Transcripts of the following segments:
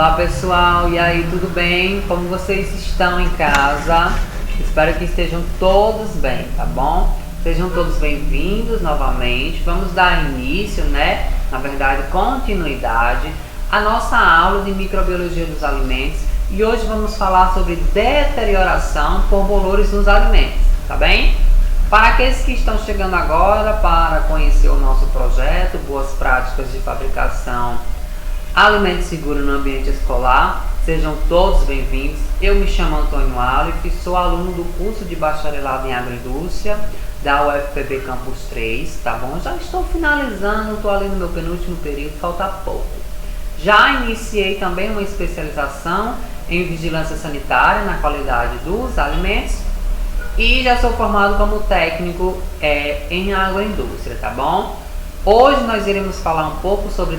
Olá pessoal, e aí, tudo bem? Como vocês estão em casa? Espero que estejam todos bem, tá bom? Sejam todos bem-vindos novamente. Vamos dar início, na verdade, continuidade à nossa aula de microbiologia dos alimentos. E hoje vamos falar sobre deterioração por bolores nos alimentos, tá bem? Para aqueles que estão chegando agora para conhecer o nosso projeto, Boas Práticas de Fabricação Alimento Seguro no Ambiente Escolar, sejam todos bem-vindos. Eu me chamo Antônio Aleph, sou aluno do curso de Bacharelado em Agroindústria da UFPB Campus 3, tá bom? Já estou finalizando, estou ali no meu penúltimo período, falta pouco. Já iniciei também uma especialização em Vigilância Sanitária na qualidade dos alimentos e já sou formado como técnico em agroindústria, tá bom? Hoje nós iremos falar um pouco sobre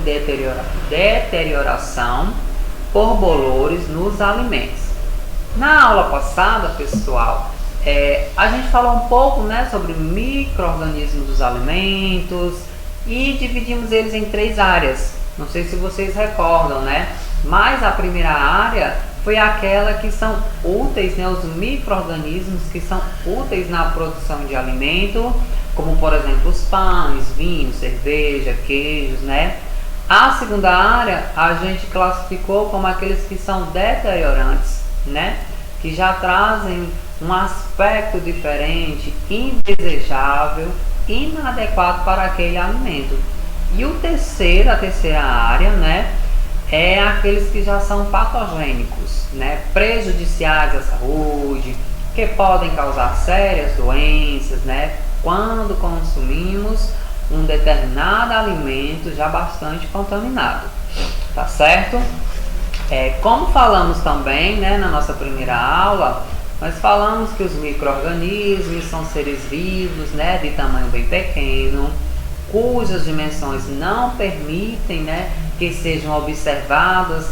deterioração por bolores nos alimentos. Na aula passada, pessoal, a gente falou um pouco sobre micro-organismos dos alimentos e dividimos eles em 3 áreas. Não sei se vocês recordam, mas a primeira área foi aquela que são úteis, os micro-organismos que são úteis na produção de alimento, como por exemplo os pães, vinhos, cerveja, queijos, A segunda área a gente classificou como aqueles que são deteriorantes, que já trazem um aspecto diferente, indesejável, inadequado para aquele alimento. E a terceira área, é aqueles que já são patogênicos, prejudiciais à saúde, que podem causar sérias doenças, quando consumimos um determinado alimento já bastante contaminado, tá certo? Como falamos também, na nossa primeira aula, nós falamos que os micro-organismos são seres vivos, de tamanho bem pequeno, cujas dimensões não permitem, que sejam observadas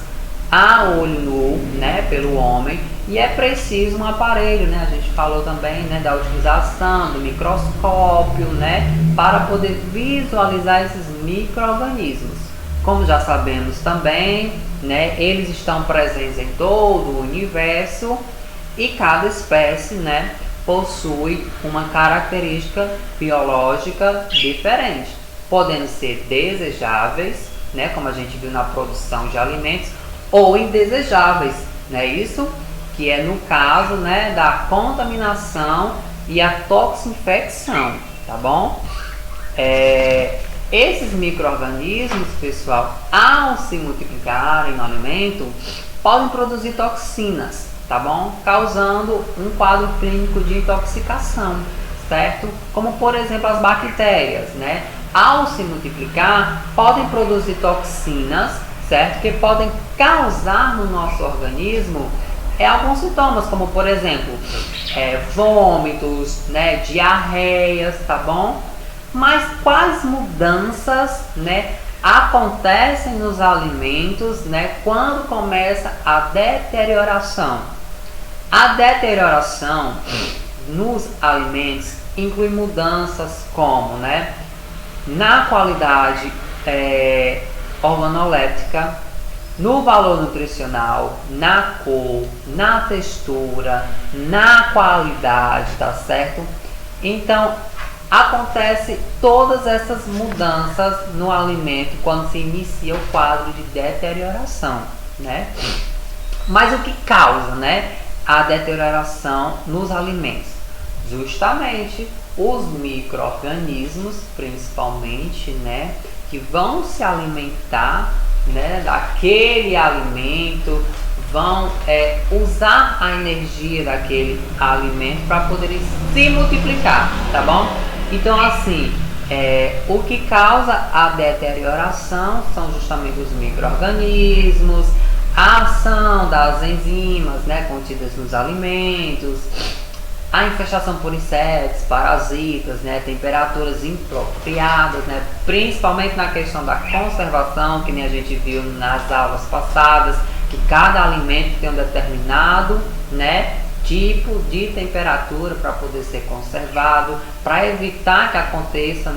a olho nu, pelo homem, e é preciso um aparelho, a gente falou também, da utilização do microscópio, para poder visualizar esses micro-organismos. Como já sabemos também, eles estão presentes em todo o universo e cada espécie, possui uma característica biológica diferente, podendo ser desejáveis, como a gente viu na produção de alimentos, ou indesejáveis, isso que é no caso, da contaminação e a toxinfecção, tá bom? Esses micro-organismos, pessoal, ao se multiplicarem no alimento, podem produzir toxinas, tá bom? Causando um quadro clínico de intoxicação, certo? Como por exemplo as bactérias, ao se multiplicar, podem produzir toxinas, certo? Que podem causar no nosso organismo alguns sintomas, como por exemplo, vômitos, diarreias, tá bom? Mas quais mudanças, acontecem nos alimentos, quando começa a deterioração? A deterioração nos alimentos inclui mudanças como, na qualidade organoléptica, no valor nutricional, na cor, na textura, na qualidade, tá certo? Então, acontece todas essas mudanças no alimento quando se inicia o quadro de deterioração, Mas o que causa, a deterioração nos alimentos? Justamente os micro-organismos, principalmente, que vão se alimentar, daquele alimento, vão usar a energia daquele alimento para poderem se multiplicar, tá bom? Então, assim, o que causa a deterioração são justamente os micro-organismos, a ação das enzimas, contidas nos alimentos, a infestação por insetos, parasitas, temperaturas inapropriadas, principalmente na questão da conservação, que nem a gente viu nas aulas passadas, que cada alimento tem um determinado, tipo de temperatura para poder ser conservado, para evitar que aconteça,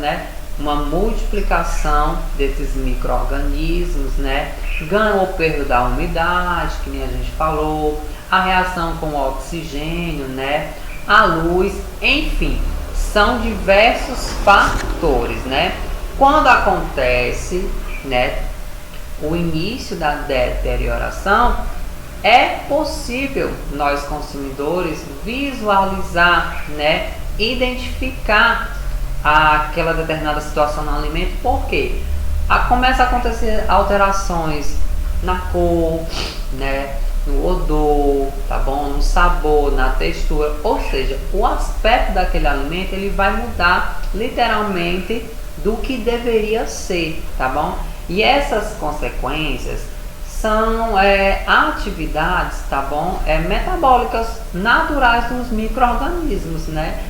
uma multiplicação desses micro-organismos, né? Ganho ou perda da umidade, que nem a gente falou, a reação com o oxigênio, né? A luz, enfim, são diversos fatores, né? Quando acontece, né, o início da deterioração, é possível nós consumidores visualizar, né, identificar aquela determinada situação no alimento, porque começa a acontecer alterações na cor, né, no odor, tá bom, no sabor, na textura, ou seja, o aspecto daquele alimento ele vai mudar literalmente do que deveria ser, tá bom? E essas consequências são atividades, tá bom, metabólicas naturais dos micro-organismos, né?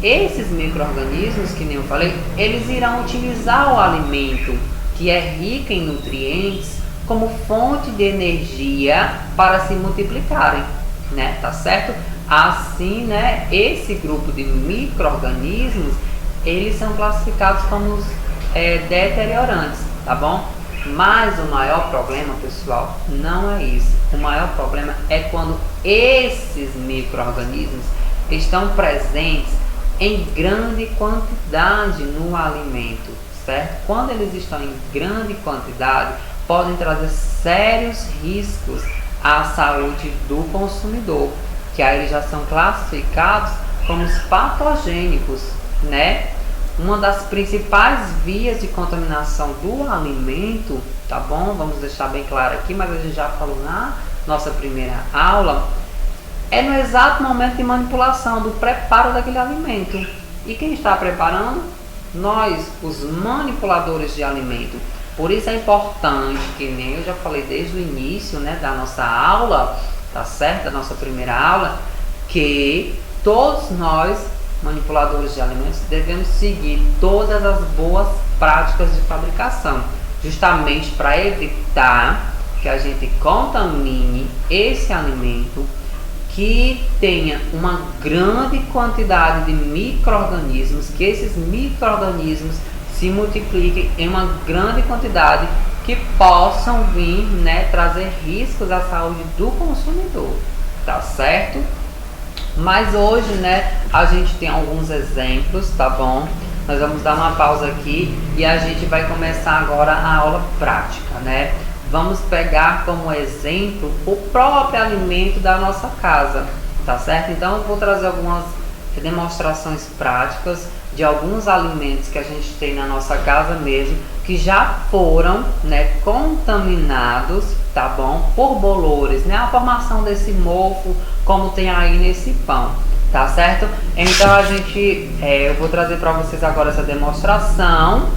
Esses micro-organismos, que nem eu falei, eles irão utilizar o alimento que é rico em nutrientes como fonte de energia para se multiplicarem, né? Tá certo? Assim, né, esse grupo de micro-organismos, eles são classificados como os deteriorantes, tá bom? Mas o maior problema, pessoal, não é isso. O maior problema é quando esses micro-organismos estão presentes em grande quantidade no alimento, certo? Quando eles estão em grande quantidade, podem trazer sérios riscos à saúde do consumidor, que aí eles já são classificados como os patogênicos, né? Uma das principais vias de contaminação do alimento, tá bom? Vamos deixar bem claro aqui, mas a gente já falou na nossa primeira aula, é no exato momento de manipulação, do preparo daquele alimento. E quem está preparando? Nós, os manipuladores de alimento. Por isso é importante, que nem eu já falei desde o início, né, da nossa aula, tá certo? Da nossa primeira aula, que todos nós, manipuladores de alimentos, devemos seguir todas as boas práticas de fabricação, justamente para evitar que a gente contamine esse alimento, que tenha uma grande quantidade de micro-organismos, que esses micro-organismos se multipliquem em uma grande quantidade, que possam vir, né, trazer riscos à saúde do consumidor, tá certo? Mas hoje, né, a gente tem alguns exemplos, tá bom? Nós vamos dar uma pausa aqui e a gente vai começar agora a aula prática, né? Vamos pegar como exemplo o próprio alimento da nossa casa, tá certo? Então eu vou trazer algumas demonstrações práticas de alguns alimentos que a gente tem na nossa casa mesmo, que já foram, né, contaminados, tá bom? Por bolores, né? A formação desse mofo, como tem aí nesse pão, tá certo? Então eu vou trazer para vocês agora essa demonstração,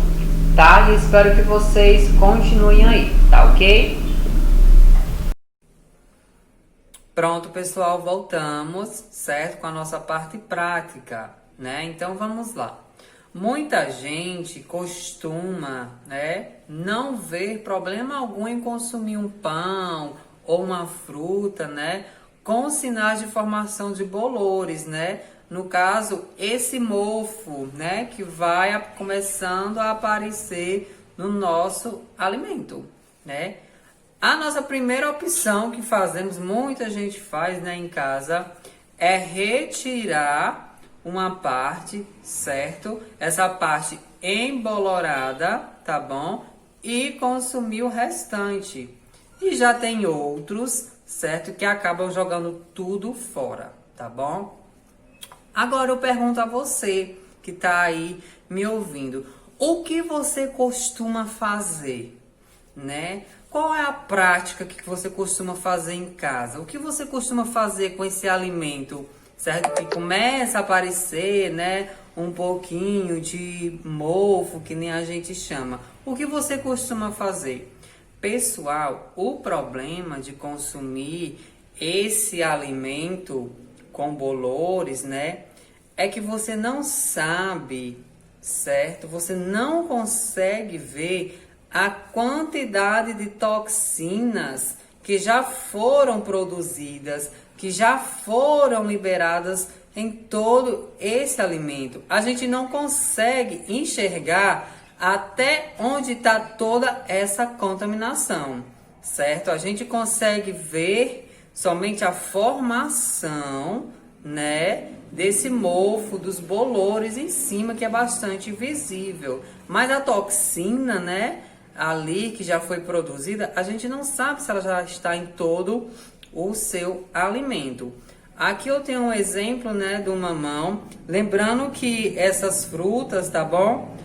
tá? E espero que vocês continuem aí, tá ok? Pronto, pessoal, voltamos, certo? Com a nossa parte prática, né? Então vamos lá. Muita gente costuma, né, não ver problema algum em consumir um pão ou uma fruta, né, com sinais de formação de bolores, né? No caso, esse mofo, né, que vai começando a aparecer no nosso alimento, né? A nossa primeira opção que fazemos, muita gente faz, né, em casa, é retirar uma parte, certo? Essa parte embolorada, tá bom? E consumir o restante. E já tem outros, certo? Que acabam jogando tudo fora, tá bom? Agora eu pergunto a você que tá aí me ouvindo, o que você costuma fazer, né? Qual é a prática que você costuma fazer em casa? O que você costuma fazer com esse alimento, certo? Que começa a aparecer, né, um pouquinho de mofo, que nem a gente chama. O que você costuma fazer? Pessoal, o problema de consumir esse alimento com bolores, né, é que você não sabe, certo? Você não consegue ver a quantidade de toxinas que já foram produzidas, que já foram liberadas em todo esse alimento. A gente não consegue enxergar até onde está toda essa contaminação, certo? A gente consegue ver somente a formação, né, desse mofo, dos bolores em cima, que é bastante visível. Mas a toxina, né, ali que já foi produzida, a gente não sabe se ela já está em todo o seu alimento. Aqui eu tenho um exemplo, né, do mamão. Lembrando que essas frutas, tá bom?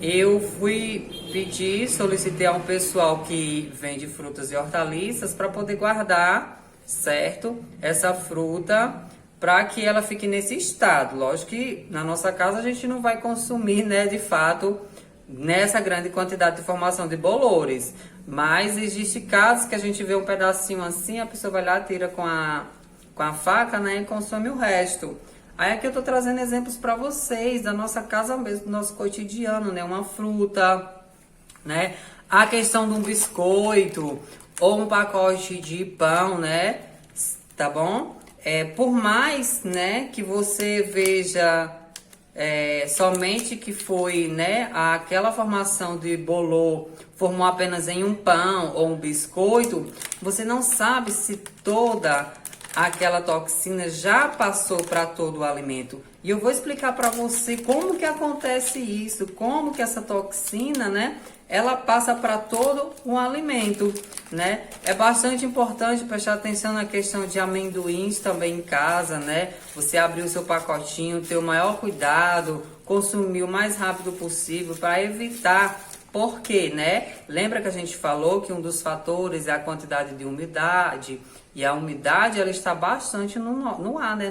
Eu fui pedir, solicitei a um pessoal que vende frutas e hortaliças para poder guardar, certo? Essa fruta para que ela fique nesse estado. Lógico que na nossa casa a gente não vai consumir, né, de fato, nessa grande quantidade de formação de bolores. Mas existe casos que a gente vê um pedacinho assim, a pessoa vai lá, tira com a faca, né, e consome o resto. Aí aqui eu tô trazendo exemplos para vocês da nossa casa mesmo, do nosso cotidiano, né? Uma fruta, né? A questão de um biscoito ou um pacote de pão, né? Tá bom? Por mais, né, que você veja somente que foi, né, aquela formação de bolor formou apenas em um pão ou um biscoito, você não sabe se toda aquela toxina já passou para todo o alimento. E eu vou explicar para você como que acontece isso, como que essa toxina, né, ela passa para todo o alimento, né? É bastante importante prestar atenção na questão de amendoins também em casa, né? Você abrir o seu pacotinho, ter o maior cuidado, consumir o mais rápido possível para evitar. Por quê, né? Lembra que a gente falou que um dos fatores é a quantidade de umidade, e a umidade ela está bastante no ar, né?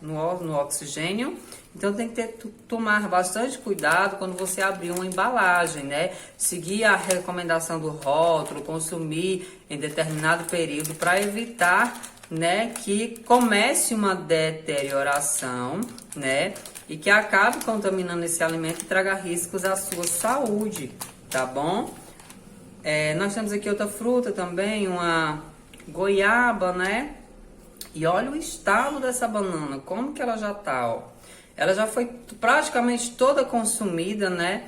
No oxigênio. Então tem que tomar bastante cuidado quando você abrir uma embalagem, né? Seguir a recomendação do rótulo, consumir em determinado período para evitar, né, que comece uma deterioração, né? E que acabe contaminando esse alimento e traga riscos à sua saúde, tá bom? Nós temos aqui outra fruta também, uma goiaba, né? E olha o estado dessa banana, como que ela já tá, ó. Ela já foi praticamente toda consumida, né?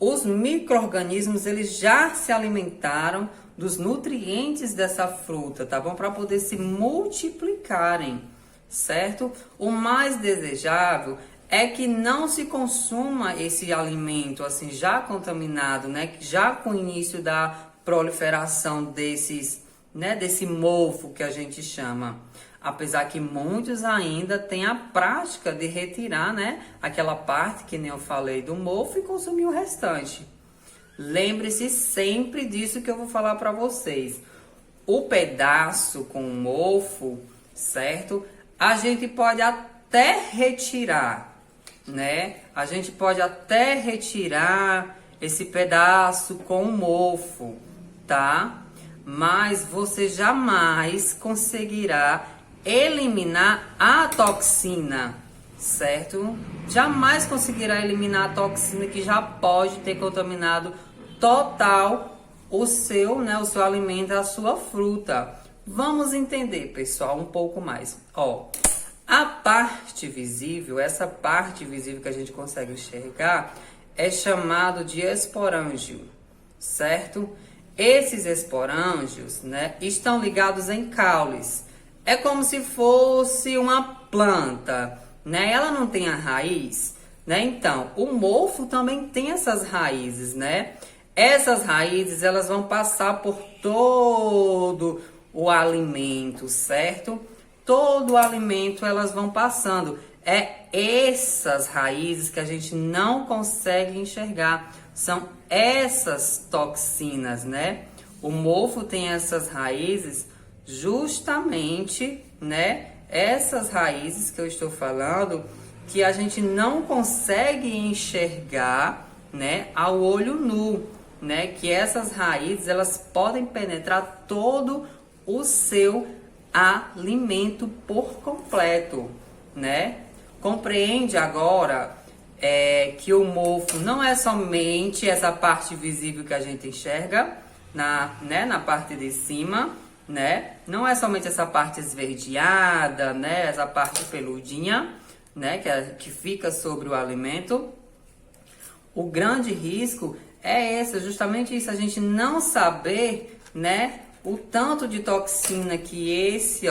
Os micro-organismos, eles já se alimentaram dos nutrientes dessa fruta, tá bom? Para poder se multiplicarem, certo? O mais desejável é que não se consuma esse alimento assim já contaminado, né? Já com o início da proliferação desses, né? Desse mofo que a gente chama. Apesar que muitos ainda têm a prática de retirar, né, aquela parte que nem eu falei do mofo e consumir o restante. Lembre-se sempre disso que eu vou falar para vocês. O pedaço com o mofo, certo? A gente pode até retirar, né? A gente pode até retirar esse pedaço com o mofo, tá? Mas você jamais conseguirá eliminar a toxina, certo? Jamais conseguirá eliminar a toxina que já pode ter contaminado total o seu, né, o seu alimento, a sua fruta. Vamos entender, pessoal, um pouco mais. Ó, a parte visível, essa parte visível que a gente consegue enxergar, é chamado de esporângio, certo? Esses esporângios, né, estão ligados em caules. É como se fosse uma planta, né? Ela não tem a raiz, né? Então, o mofo também tem essas raízes, né? Essas raízes, elas vão passar por todo o alimento, certo? Todo o alimento elas vão passando. É essas raízes que a gente não consegue enxergar. São essas toxinas, né? O mofo tem essas raízes justamente, né? Essas raízes que eu estou falando, que a gente não consegue enxergar, né, ao olho nu, né? Que essas raízes, elas podem penetrar todo o seu alimento por completo, né? Compreende agora que o mofo não é somente essa parte visível que a gente enxerga na parte de cima, né? Não é somente essa parte esverdeada, né? Essa parte peludinha, né? Que fica sobre o alimento. O grande risco é esse, justamente isso, a gente não saber, né, o tanto de toxina que esse,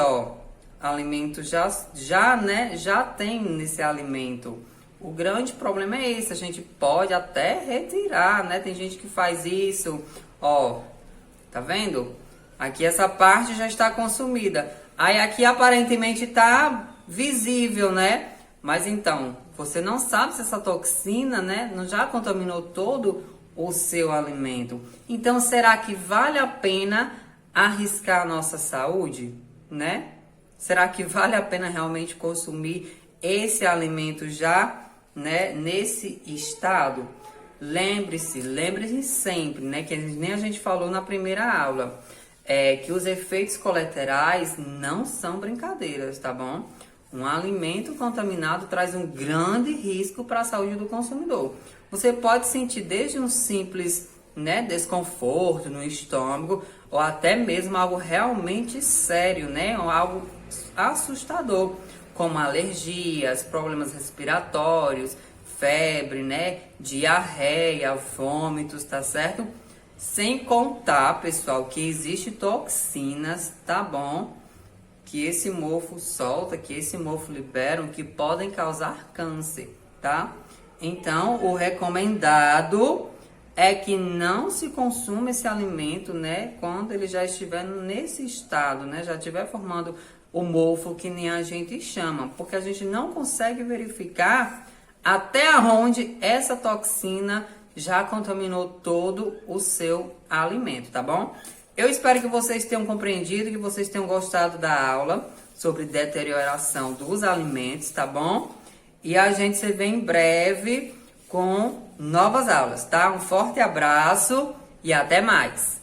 alimento já tem nesse alimento. O grande problema é esse, a gente pode até retirar, né? Tem gente que faz isso, tá vendo? Aqui essa parte já está consumida. Aí aqui aparentemente tá visível, né? Mas então, você não sabe se essa toxina, né, não já contaminou todo o seu alimento. Então, será que vale a pena arriscar a nossa saúde, né? Será que vale a pena realmente consumir esse alimento já, né, nesse estado? Lembre-se sempre, né, que nem a gente falou na primeira aula, que os efeitos colaterais não são brincadeiras, tá bom? Um alimento contaminado traz um grande risco para a saúde do consumidor. Você pode sentir desde um simples, né, desconforto no estômago, ou até mesmo algo realmente sério, né, ou algo assustador, como alergias, problemas respiratórios, febre, né, diarreia, vômitos, tá certo? Sem contar, pessoal, que existe toxinas, tá bom? Que esse mofo solta, que esse mofo libera, que podem causar câncer, tá? Então, o recomendado é que não se consuma esse alimento, né, quando ele já estiver nesse estado, né, já estiver formando o mofo, que nem a gente chama, porque a gente não consegue verificar até onde essa toxina já contaminou todo o seu alimento, tá bom? Eu espero que vocês tenham compreendido, que vocês tenham gostado da aula sobre deterioração dos alimentos, tá bom? E a gente se vê em breve com novas aulas, tá? Um forte abraço e até mais!